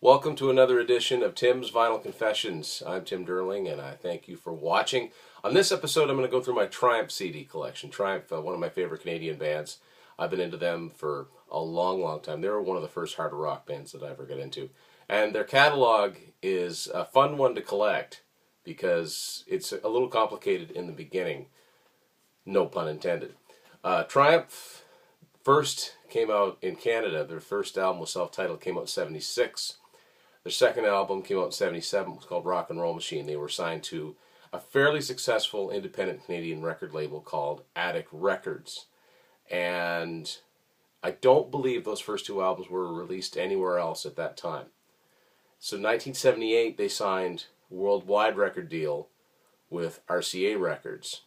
Welcome to another edition of Tim's Vinyl Confessions. I'm Tim Derling, and I thank you for watching. On this episode, I'm going to go through my Triumph CD collection. Triumph, one of my favorite Canadian bands. I've been into them for a long, long time. They were one of the first hard rock bands that I ever got into. And their catalog is a fun one to collect because it's a little complicated in the beginning. No pun intended. Triumph first came out in Canada. Their first album was self-titled, came out in '76. Their second album came out in '77. It was called Rock and Roll Machine. They were signed to a fairly successful independent Canadian record label called Attic Records. And I don't believe those first two albums were released anywhere else at that time. So in 1978, they signed a worldwide record deal with RCA Records.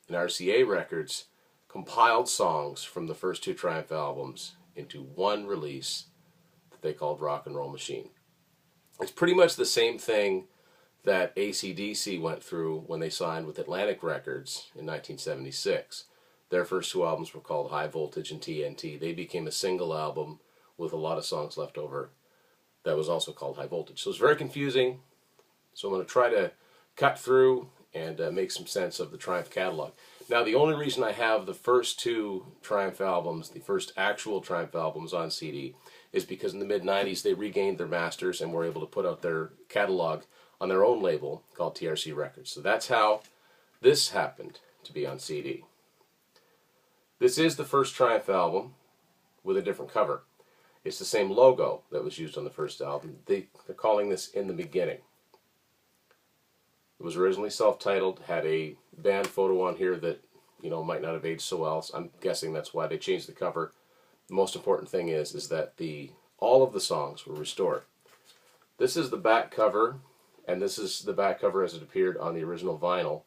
And RCA Records compiled songs from the first two Triumph albums into one release that they called Rock and Roll Machine. It's pretty much the same thing that AC/DC went through when they signed with Atlantic Records in 1976. Their first two albums were called High Voltage and TNT. They became a single album with a lot of songs left over that was also called High Voltage. So it's very confusing. So I'm going to try to cut through and make some sense of the Triumph catalog. Now, the only reason I have the first two Triumph albums, the first actual Triumph albums on CD, is because in the mid-90s they regained their masters and were able to put out their catalog on their own label called TRC Records. So that's how this happened to be on CD. This is the first Triumph album with a different cover. It's the same logo that was used on the first album. They're calling this In the Beginning. It was originally self-titled, had a band photo on here that, might not have aged so well. So I'm guessing that's why they changed the cover. The most important thing is that all of the songs were restored. This is the back cover, and this is the back cover as it appeared on the original vinyl.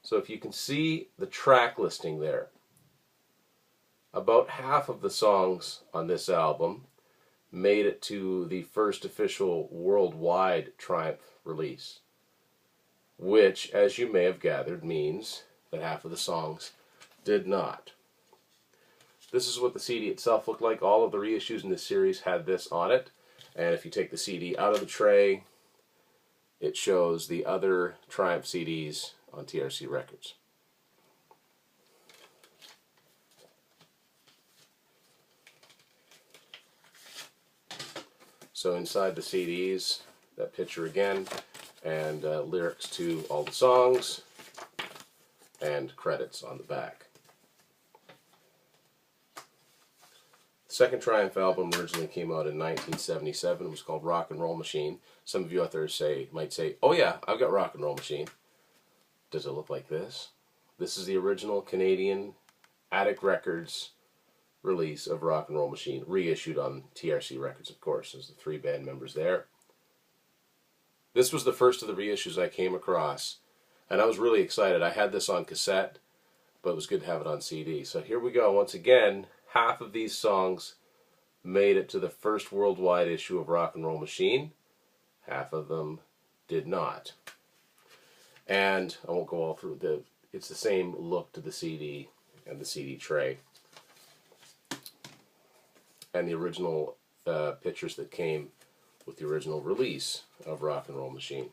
So if you can see the track listing there, about half of the songs on this album made it to the first official worldwide Triumph release, which, as you may have gathered, means that half of the songs did not. This is what the CD itself looked like. All of the reissues in this series had this on it. And if you take the CD out of the tray, it shows the other Triumph CDs on TRC Records. So inside the CDs, that picture again, and lyrics to all the songs, and credits on the back. The second Triumph album originally came out in 1977. It was called Rock and Roll Machine. Some of you out there might say, oh yeah, I've got Rock and Roll Machine. Does it look like this? This is the original Canadian Attic Records release of Rock and Roll Machine, reissued on TRC Records, of course. There's the three band members there. This was the first of the reissues I came across, and I was really excited. I had this on cassette, but it was good to have it on CD. So here we go. Once again, half of these songs made it to the first worldwide issue of Rock and Roll Machine. Half of them did not. And I won't go all through it's the same look to the CD and the CD tray. And the original pictures that came with the original release of Rock and Roll Machine.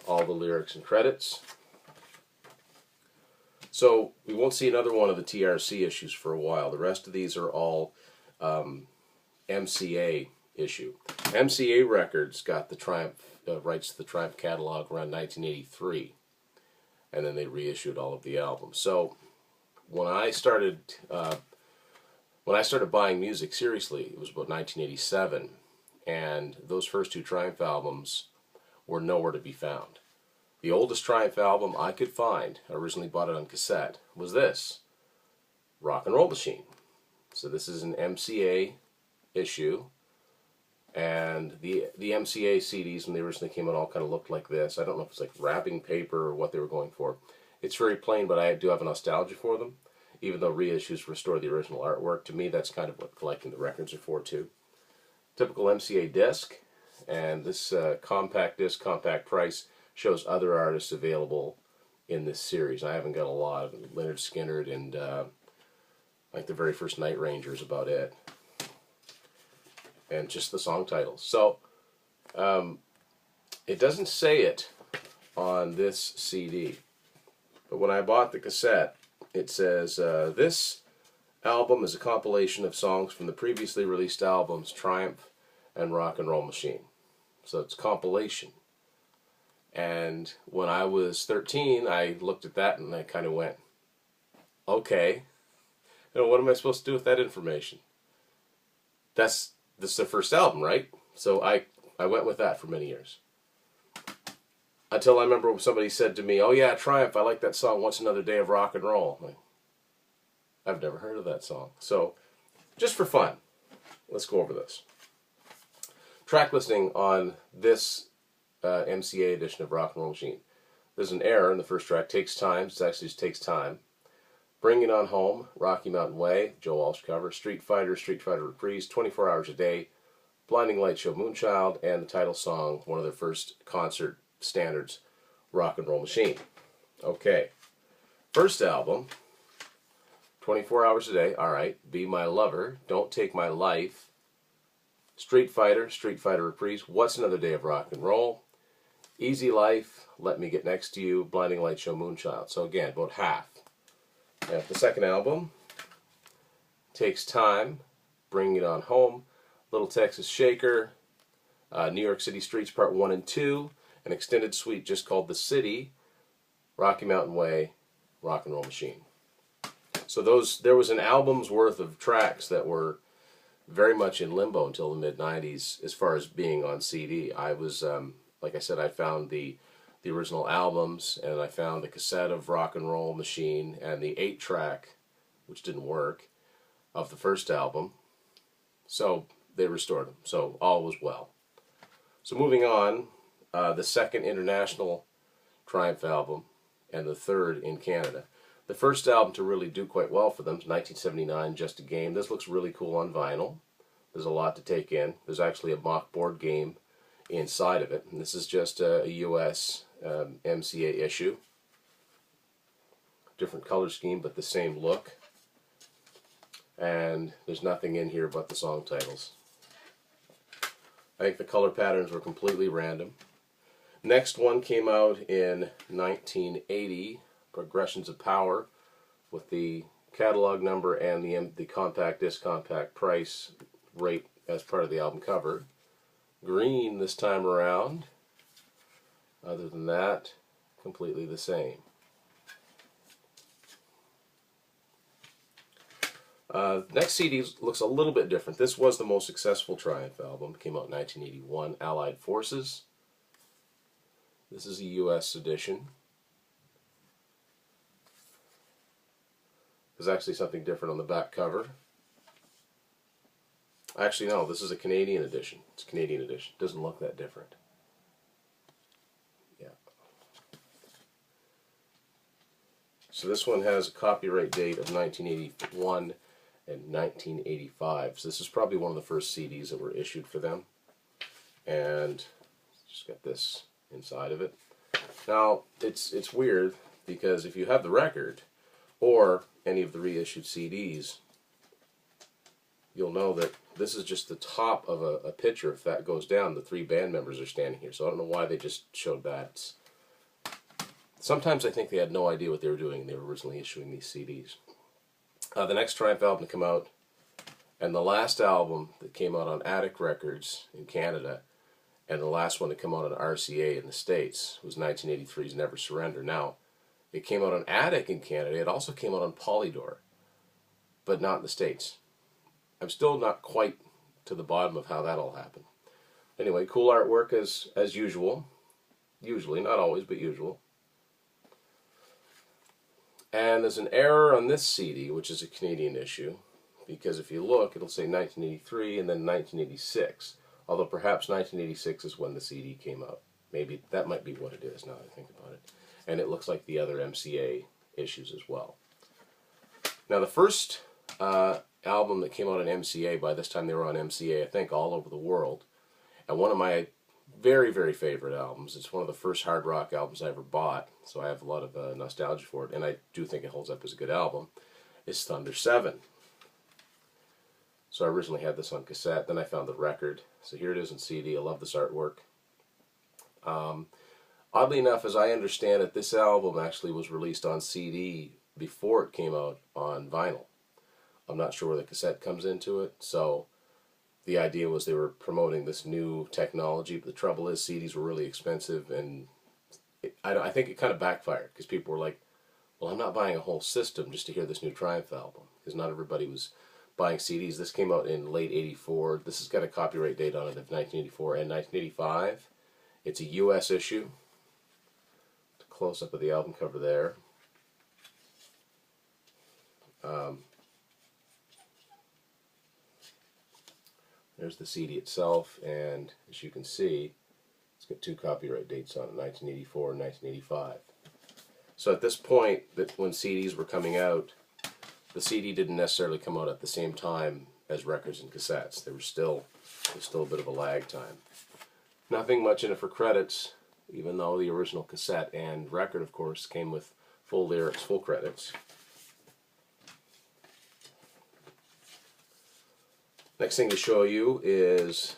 All the lyrics and credits. So we won't see another one of the TRC issues for a while. The rest of these are all MCA issue. MCA Records got the Triumph rights to the Triumph catalog around 1983, and then they reissued all of the albums. So when I started buying music seriously, it was about 1987, and those first two Triumph albums were nowhere to be found. The oldest Triumph album I could find, I originally bought it on cassette, was this, Rock and Roll Machine. So this is an MCA issue, and the MCA CDs when they originally came out all kind of looked like this. I don't know if it's like wrapping paper or what they were going for. It's very plain, but I do have a nostalgia for them. Even though reissues restore the original artwork, to me that's kind of what collecting the records are for too. Typical MCA disc, and this compact disc, compact price, shows other artists available in this series. I haven't got a lot of them. Leonard Skinner and like the very first Night Ranger is about it. and just the song titles. So it doesn't say it on this CD, but when I bought the cassette, it says this album is a compilation of songs from the previously released albums Triumph and Rock and Roll Machine. So it's compilation. And when I was 13, I looked at that and I kind of went, okay, what am I supposed to do with that information? This is the first album, right? So I went with that for many years. Until I remember somebody said to me, oh yeah, Triumph, I like that song, What's Another Day of Rock and Roll. I'm like, I've never heard of that song. So, just for fun, let's go over this. Track listing on this MCA edition of Rock and Roll Machine. There's an error in the first track, Takes Time. It actually just takes time. Bring It On Home, Rocky Mountain Way, Joe Walsh cover, Street Fighter Reprise, 24 Hours a Day, Blinding Light Show, Moonchild, and the title song, one of their first concert standards, Rock and Roll Machine. Okay, first album, 24 Hours a Day, alright, Be My Lover, Don't Take My Life, Street Fighter Reprise, What's Another Day of Rock and Roll, Easy Life, Let Me Get Next to You, Blinding Light Show, Moonchild. So again, about half. And the second album, Takes Time, Bring It On Home, Little Texas Shaker, New York City Streets Part 1 and 2, an extended suite just called The City, Rocky Mountain Way, Rock and Roll Machine. So there was an album's worth of tracks that were very much in limbo until the mid-90s as far as being on CD. I was, like I said, I found the original albums, and I found the cassette of Rock and Roll Machine and the 8-track, which didn't work, of the first album. So they restored them. So all was well. So moving on, the second international Triumph album and the third in Canada. The first album to really do quite well for them is 1979, Just a Game. This looks really cool on vinyl. There's a lot to take in. There's actually a mock board game inside of it. And this is just a US MCA issue. Different color scheme, but the same look. And there's nothing in here but the song titles. I think the color patterns were completely random. Next one came out in 1980, Progressions of Power, with the catalog number and the compact disc compact price rate as part of the album cover. Green this time around. Other than that, completely the same. Next CD looks a little bit different. This was the most successful Triumph album. It came out in 1981, Allied Forces. This is a US edition. There's actually something different on the back cover. Actually, no, this is a Canadian edition. It's a Canadian edition. It doesn't look that different. Yeah. So this one has a copyright date of 1981 and 1985. So this is probably one of the first CDs that were issued for them. And just got this inside of it. Now, it's weird because if you have the record or any of the reissued CDs, you'll know that this is just the top of a picture. If that goes down, the 3 band members are standing here. So I don't know why they just showed that. Sometimes I think they had no idea what they were doing when they were originally issuing these CDs. The next Triumph album to come out, and the last album that came out on Attic Records in Canada, and the last one to come out on RCA in the States, was 1983's Never Surrender. Now, it came out on Attic in Canada. It also came out on Polydor, but not in the States. I'm still not quite to the bottom of how that all happened. Anyway, cool artwork as usual. Usually, not always, but usual. And there's an error on this CD, which is a Canadian issue, because if you look, it'll say 1983 and then 1986. Although perhaps 1986 is when the CD came out. Maybe that might be what it is now that I think about it. And it looks like the other MCA issues as well. Now the first album that came out on MCA, by this time they were on MCA, I think, all over the world. And one of my very, very favorite albums, it's one of the first hard rock albums I ever bought, so I have a lot of nostalgia for it, and I do think it holds up as a good album, is Thunder 7. So I originally had this on cassette, then I found the record. So here it is in CD. I love this artwork. Oddly enough, as I understand it, this album actually was released on CD before it came out on vinyl. I'm not sure where the cassette comes into it, so the idea was they were promoting this new technology, but the trouble is CDs were really expensive, and I think it kind of backfired, because people were like, well, I'm not buying a whole system just to hear this new Triumph album, because not everybody was buying CDs. This came out in late 84. This has got a copyright date on it of 1984 and 1985. It's a U.S. issue. Close-up of the album cover there. There's the CD itself, and as you can see, it's got two copyright dates on it, 1984 and 1985. So at this point, when CDs were coming out, the CD didn't necessarily come out at the same time as records and cassettes. There was still a bit of a lag time. Nothing much in it for credits, even though the original cassette and record, of course, came with full lyrics, full credits. Next thing to show you is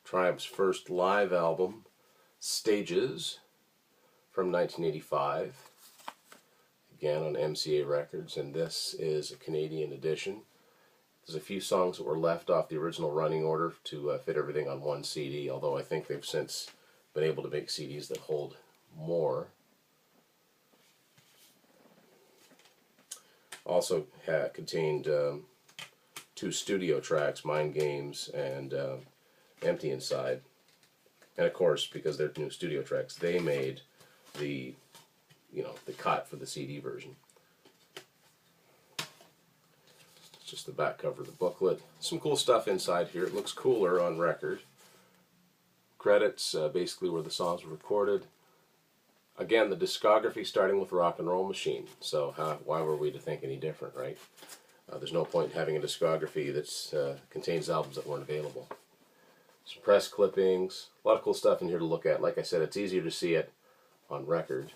Triumph's first live album, Stages, from 1985. Again on MCA Records, and this is a Canadian edition. There's a few songs that were left off the original running order to fit everything on one CD, although I think they've since been able to make CDs that hold more. Also contained two studio tracks, Mind Games and Empty Inside. And of course, because they're new studio tracks, they made the cut for the CD version. It's just the back cover of the booklet. Some cool stuff inside here. It looks cooler on record. Credits, basically where the songs were recorded. Again, the discography starting with Rock and Roll Machine. So why were we to think any different, right? There's no point in having a discography that contains albums that weren't available. Some press clippings. A lot of cool stuff in here to look at. Like I said, it's easier to see it on record.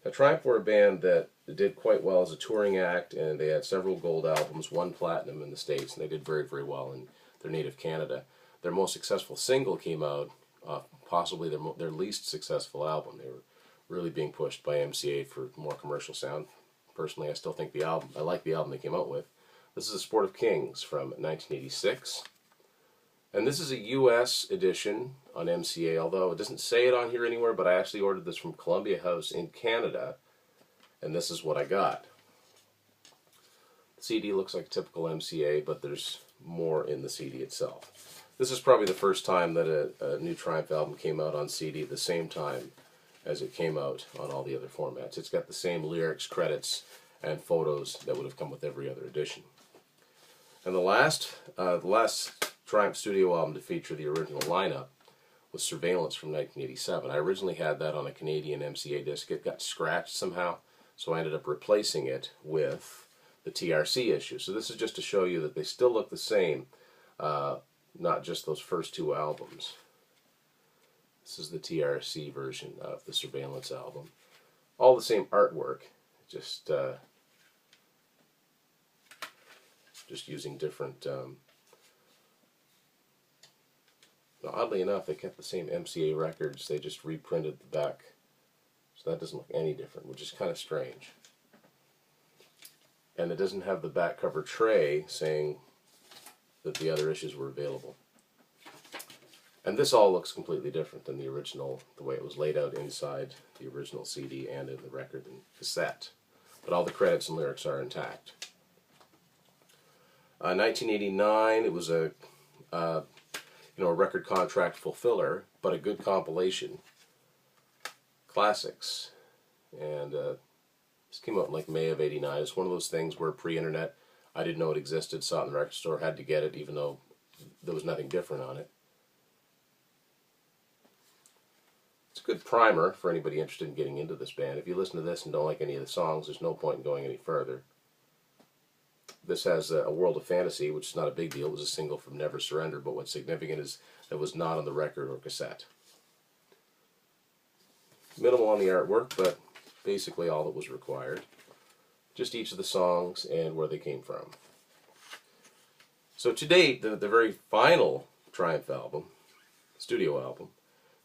Now, Triumph were a band that did quite well as a touring act, and they had several gold albums, one platinum in the States, and they did very, very well in their native Canada. Their most successful single came out, possibly their least successful album. They were really being pushed by MCA for more commercial sound. Personally, I still think I like the album they came out with. This is A Sport of Kings from 1986. And this is a U.S. edition on MCA, although it doesn't say it on here anywhere, but I actually ordered this from Columbia House in Canada, and this is what I got. The CD looks like a typical MCA, but there's more in the CD itself. This is probably the first time that a new Triumph album came out on CD at the same time as it came out on all the other formats. It's got the same lyrics, credits, and photos that would have come with every other edition. And the last Triumph studio album to feature the original lineup was Surveillance from 1987. I originally had that on a Canadian MCA disc. It got scratched somehow, so I ended up replacing it with the TRC issue. So this is just to show you that they still look the same, not just those first two albums. This is the TRC version of the Surveillance album. All the same artwork, just using different... oddly enough, they kept the same MCA records, they just reprinted the back. So that doesn't look any different, which is kind of strange. And it doesn't have the back cover tray saying that the other issues were available. And this all looks completely different than the original, the way it was laid out inside the original CD and in the record and cassette. But all the credits and lyrics are intact. 1989, it was a record contract fulfiller, but a good compilation. Classics. And this came out in like May of '89. It's one of those things where pre-internet, I didn't know it existed, saw it in the record store, had to get it, even though there was nothing different on it. It's a good primer for anybody interested in getting into this band. If you listen to this and don't like any of the songs, there's no point in going any further. This has A World of Fantasy, which is not a big deal. It was a single from Never Surrender, but what's significant is that it was not on the record or cassette. Minimal on the artwork, but basically all that was required. Just each of the songs and where they came from. So to date, the very final Triumph album, studio album,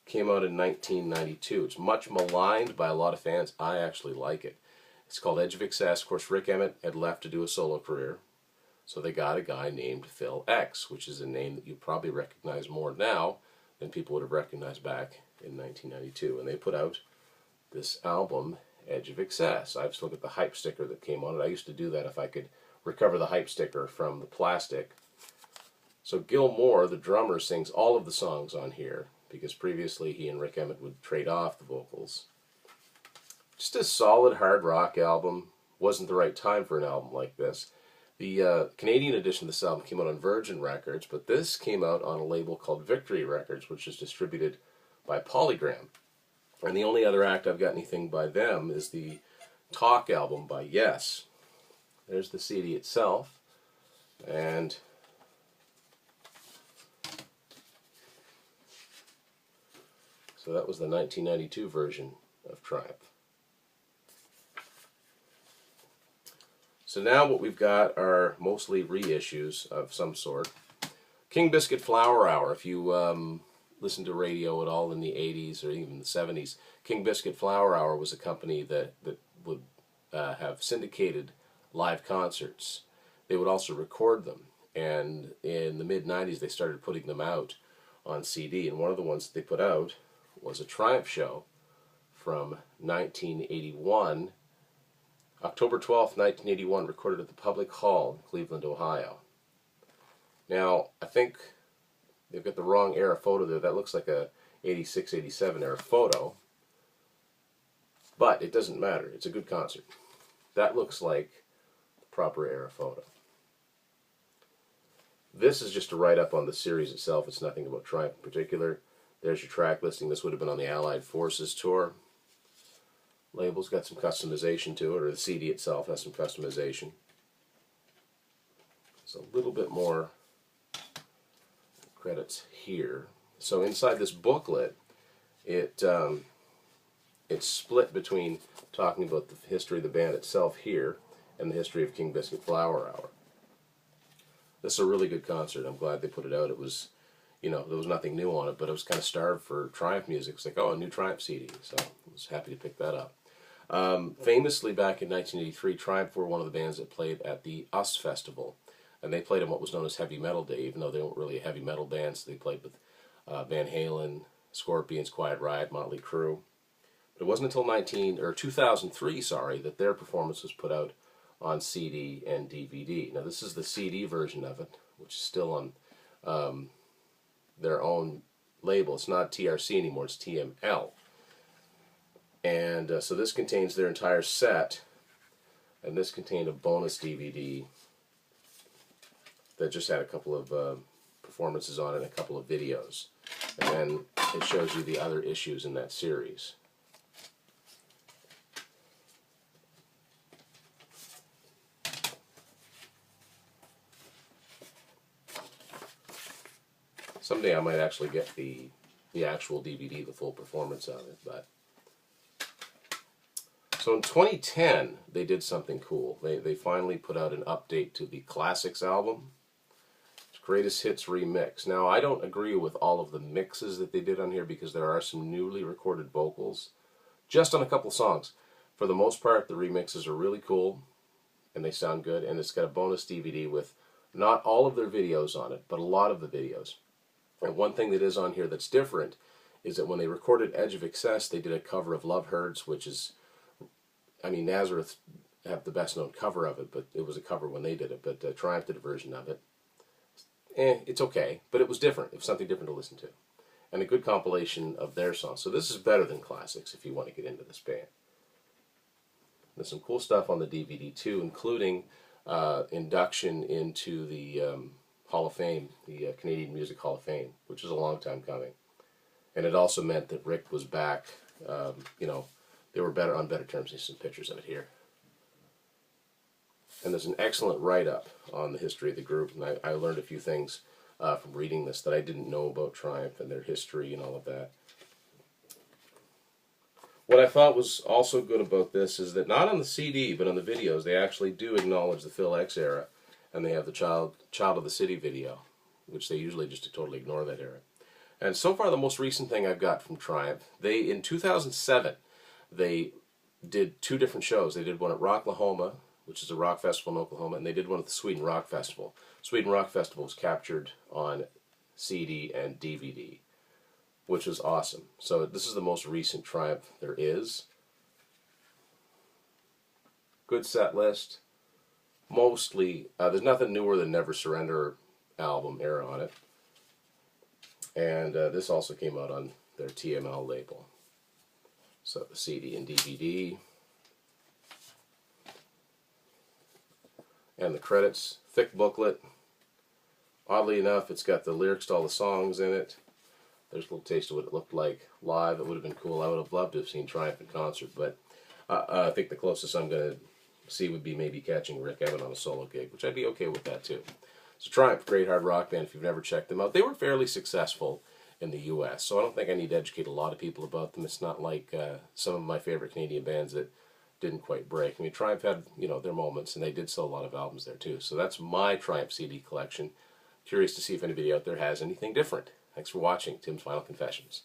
came out in 1992. It's much maligned by a lot of fans. I actually like it. It's called Edge of Excess. Of course, Rick Emmett had left to do a solo career, so they got a guy named Phil X, which is a name that you probably recognize more now than people would have recognized back in 1992. And they put out this album, Edge of Excess. I have to look at the hype sticker that came on it. I used to do that if I could recover the hype sticker from the plastic. So Gil Moore, the drummer, sings all of the songs on here, because previously he and Rick Emmett would trade off the vocals. Just a solid hard rock album. Wasn't the right time for an album like this. The Canadian edition of this album came out on Virgin Records, but this came out on a label called Victory Records, which is distributed by Polygram. And the only other act I've got anything by them is the Talk album by Yes. There's the CD itself, and so that was the 1992 version of Triumph. So now what we've got are mostly reissues of some sort. King Biscuit Flower Hour, if you listen to radio at all in the 80s or even the 70s, King Biscuit Flower Hour was a company that would have syndicated live concerts. They would also record them, and in the mid-90s they started putting them out on CD, and one of the ones that they put out was a Triumph show from 1981, October 12th, 1981, recorded at the Public Hall in Cleveland, Ohio. Now, I think they've got the wrong era photo there. That looks like a 86, 87 era photo, but it doesn't matter. It's a good concert. That looks like the proper era photo. This is just a write-up on the series itself. It's nothing about Triumph in particular. There's your track listing. This would have been on the Allied Forces tour. Label's got some customization to it, or the CD itself has some customization. There's a little bit more credits here. So inside this booklet, it's split between talking about the history of the band itself here and the history of King Biscuit Flower Hour. This is a really good concert. I'm glad they put it out. It was, you know, there was nothing new on it, but it was kind of starved for Triumph music. It's like, oh, a new Triumph CD. So I was happy to pick that up. Famously, back in 1983, Triumph were one of the bands that played at the US Festival. And they played on what was known as Heavy Metal Day, even though they weren't really a heavy metal band. So they played with Van Halen, Scorpions, Quiet Riot, Motley Crue. But it wasn't until 2003, that their performance was put out on CD and DVD. Now this is the CD version of it, which is still on their own label. It's not TRC anymore, it's TML. And so this contains their entire set, and this contained a bonus DVD that just had a couple of performances on it and a couple of videos. And then it shows you the other issues in that series. Someday I might actually get the actual DVD, the full performance of it. But so in 2010, they did something cool. They finally put out an update to the Classics album, Greatest Hits Remix. Now, I don't agree with all of the mixes that they did on here because there are some newly recorded vocals just on a couple songs. For the most part, the remixes are really cool and they sound good, and it's got a bonus DVD with not all of their videos on it, but a lot of the videos. And one thing that is on here that's different is that when they recorded Edge of Excess, they did a cover of Love Hurts, which is, I mean, Nazareth have the best known cover of it, but it was a cover when they did it, but Triumph did a version of it. It's okay, but it was different. It was something different to listen to. And a good compilation of their songs. So this is better than Classics if you want to get into this band. There's some cool stuff on the DVD too, including induction into the Hall of Fame, the Canadian Music Hall of Fame, which is a long time coming. And it also meant that Rick was back, you know, they were better on better terms. There's some pictures of it here. And there's an excellent write-up on the history of the group, and I learned a few things from reading this that I didn't know about Triumph and their history and all of that. What I thought was also good about this is that not on the CD, but on the videos, they actually do acknowledge the Phil X era, and they have the Child of the City video, which they usually just totally ignore that era. And so far, the most recent thing I've got from Triumph, in 2007, they did 2 different shows. They did one at Rocklahoma, which is a rock festival in Oklahoma, and they did one at the Sweden Rock Festival. Sweden Rock Festival was captured on CD and DVD, which was awesome. So this is the most recent Triumph there is. Good set list. Mostly, there's nothing newer than Never Surrender album era on it. And this also came out on their TML label. So the CD and DVD. And the credits, thick booklet. Oddly enough, it's got the lyrics to all the songs in it. There's a little taste of what it looked like live. It would have been cool. I would have loved to have seen Triumph in concert, but I think the closest I'm going to see would be maybe catching Rick Evan on a solo gig, which I'd be okay with that too. So Triumph, great hard rock band if you've never checked them out. They were fairly successful in the U.S., so I don't think I need to educate a lot of people about them. It's not like some of my favorite Canadian bands that didn't quite break. I mean, Triumph had, their moments, and they did sell a lot of albums there too. So that's my Triumph CD collection. Curious to see if anybody out there has anything different. Thanks for watching Tim's Final Confessions.